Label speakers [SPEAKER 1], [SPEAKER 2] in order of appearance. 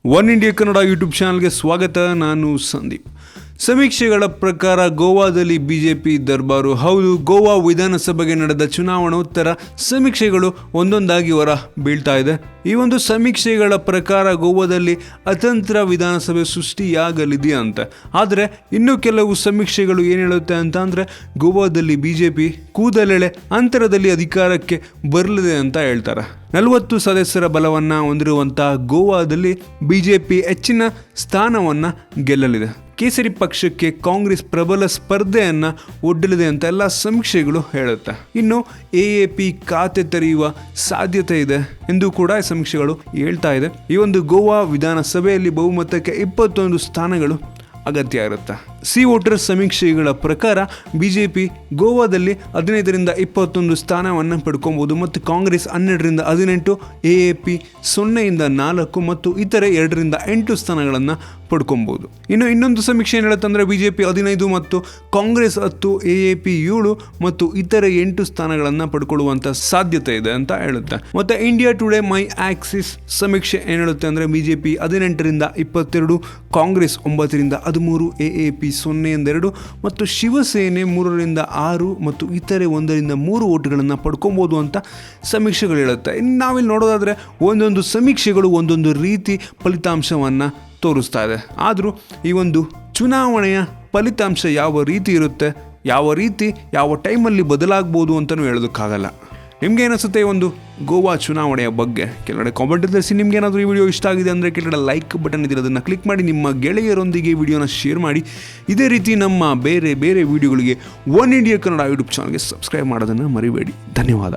[SPEAKER 1] One India Kannada YouTube ಚಾನಲ್ಗೆ ಸ್ವಾಗತ. ನಾನು ಸಂದೀಪ್. ಸಮೀಕ್ಷೆಗಳ ಪ್ರಕಾರ ಗೋವಾದಲ್ಲಿ ಬಿಜೆಪಿ ದರ್ಬಾರು. ಹೌದು, ಗೋವಾ ವಿಧಾನಸಭೆಗೆ ನಡೆದ ಚುನಾವಣೋತ್ತರ ಸಮೀಕ್ಷೆಗಳು ಒಂದೊಂದಾಗಿ ಹೊರ ಬೀಳ್ತಾ ಇದೆ. ಈ ಒಂದು ಸಮೀಕ್ಷೆಗಳ ಪ್ರಕಾರ ಗೋವಾದಲ್ಲಿ ಅತಂತ್ರ ವಿಧಾನಸಭೆ ಸೃಷ್ಟಿಯಾಗಲಿದೆ ಅಂತ. ಆದರೆ ಇನ್ನು ಕೆಲವು ಸಮೀಕ್ಷೆಗಳು ಏನು ಹೇಳುತ್ತೆ ಅಂತ ಅಂದರೆ ಗೋವಾದಲ್ಲಿ ಬಿಜೆಪಿ ಕೂದಲೆಳೆ ಅಂತರದಲ್ಲಿ ಅಧಿಕಾರಕ್ಕೆ ಬರಲಿದೆ ಅಂತ ಹೇಳ್ತಾರೆ. 40 ಸದಸ್ಯರ ಬಲವನ್ನು ಹೊಂದಿರುವಂತಹ ಗೋವಾದಲ್ಲಿ ಬಿಜೆಪಿ ಹೆಚ್ಚಿನ ಸ್ಥಾನವನ್ನು ಗೆಲ್ಲಲಿದೆ. ಕೇಸರಿ ಪಕ್ಷಕ್ಕೆ ಕಾಂಗ್ರೆಸ್ ಪ್ರಬಲ ಸ್ಪರ್ಧೆಯನ್ನು ಒಡ್ಡಲಿದೆ ಅಂತ ಎಲ್ಲ ಸಮೀಕ್ಷೆಗಳು ಹೇಳುತ್ತೆ. ಇನ್ನು ಎಎಪಿ ಖಾತೆ ತೆರೆಯುವ ಸಾಧ್ಯತೆ ಇದೆ ಎಂದು ಕೂಡ ಸಮೀಕ್ಷೆಗಳು ಹೇಳ್ತಾ ಇದೆ. ಈ ಒಂದು ಗೋವಾ ವಿಧಾನಸಭೆಯಲ್ಲಿ ಬಹುಮತಕ್ಕೆ 21 ಸ್ಥಾನಗಳು ಅಗತ್ಯ ಇರುತ್ತೆ. ಸಿ ವೋಟರ್ ಸಮೀಕ್ಷೆಗಳ ಪ್ರಕಾರ ಬಿಜೆಪಿ ಗೋವಾದಲ್ಲಿ 15ರಿಂದ 21 ಸ್ಥಾನವನ್ನು ಪಡ್ಕೊಬೋದು ಮತ್ತು ಕಾಂಗ್ರೆಸ್ 12ರಿಂದ 18, ಎಎಪಿ 0ಯಿಂದ 4 ಮತ್ತು ಇತರೆ 2ರಿಂದ 8 ಸ್ಥಾನಗಳನ್ನು ಪಡ್ಕೊಬೋದು. ಇನ್ನು ಇನ್ನೊಂದು ಸಮೀಕ್ಷೆ ಏನು ಹೇಳುತ್ತಂದರೆ ಬಿಜೆಪಿ 15 ಮತ್ತು ಕಾಂಗ್ರೆಸ್ 10, ಎಎಪಿ 7 ಮತ್ತು ಇತರೆ 8 ಸ್ಥಾನಗಳನ್ನು ಪಡ್ಕೊಳ್ಳುವಂಥ ಸಾಧ್ಯತೆ ಇದೆ ಅಂತ ಹೇಳುತ್ತೆ. ಮತ್ತು ಇಂಡಿಯಾ ಟುಡೇ ಮೈ ಆಕ್ಸಿಸ್ ಸಮೀಕ್ಷೆ ಏನು ಹೇಳುತ್ತೆ ಅಂದರೆ ಬಿಜೆಪಿ 18ರಿಂದ 22, ಕಾಂಗ್ರೆಸ್ 9ರಿಂದ 13, ಎಎಪಿ 0ಯಿಂದ 2 ಮತ್ತು ಶಿವಸೇನೆ 3ರಿಂದ 6 ಮತ್ತು ಇತರೆ 1ರಿಂದ 3 ಓಟ್ಗಳನ್ನು ಪಡ್ಕೊಬೋದು ಅಂತ ಸಮೀಕ್ಷೆಗಳು ಹೇಳುತ್ತೆ. ಇನ್ನು ನಾವಿಲ್ಲಿ ನೋಡೋದಾದರೆ ಒಂದೊಂದು ಸಮೀಕ್ಷೆಗಳು ಒಂದೊಂದು ರೀತಿ ಫಲಿತಾಂಶವನ್ನು ತೋರಿಸ್ತಾ ಇದೆ. ಆದರೂ ಈ ಒಂದು ಚುನಾವಣೆಯ ಫಲಿತಾಂಶ ಯಾವ ರೀತಿ ಇರುತ್ತೆ, ಯಾವ ಟೈಮಲ್ಲಿ ಬದಲಾಗ್ಬೋದು ಅಂತಲೂ ಹೇಳೋದಕ್ಕಾಗಲ್ಲ. ನಿಮ್ಗೆ ಏನಿಸುತ್ತೆ ಈ ಒಂದು ಗೋವಾ ಚುನಾವಣೆಯ ಬಗ್ಗೆ ಕೆಳಗಡೆ ಕಾಮೆಂಟ್ ತಿಳಿಸಿ. ನಿಮ್ಗೆ ಏನಾದರೂ ಈ ವಿಡಿಯೋ ಇಷ್ಟ ಆಗಿದೆ ಅಂದರೆ ಕೆಳಗಡೆ ಲೈಕ್ ಬಟನ್ ಇದೆ, ಅದನ್ನು ಕ್ಲಿಕ್ ಮಾಡಿ ನಿಮ್ಮ ಗೆಳೆಯರೊಂದಿಗೆ ವಿಡಿಯೋನ ಶೇರ್ ಮಾಡಿ. ಇದೇ ರೀತಿ ನಮ್ಮ ಬೇರೆ ವಿಡಿಯೋಗಳಿಗೆ ಒನ್ ಇಂಡಿಯಾ ಕನ್ನಡ ಯೂಟ್ಯೂಬ್ ಚಾನಲ್ಗೆ ಸಬ್ಸ್ಕ್ರೈಬ್ ಮಾಡೋದನ್ನು ಮರಿಬೇಡಿ. ಧನ್ಯವಾದ.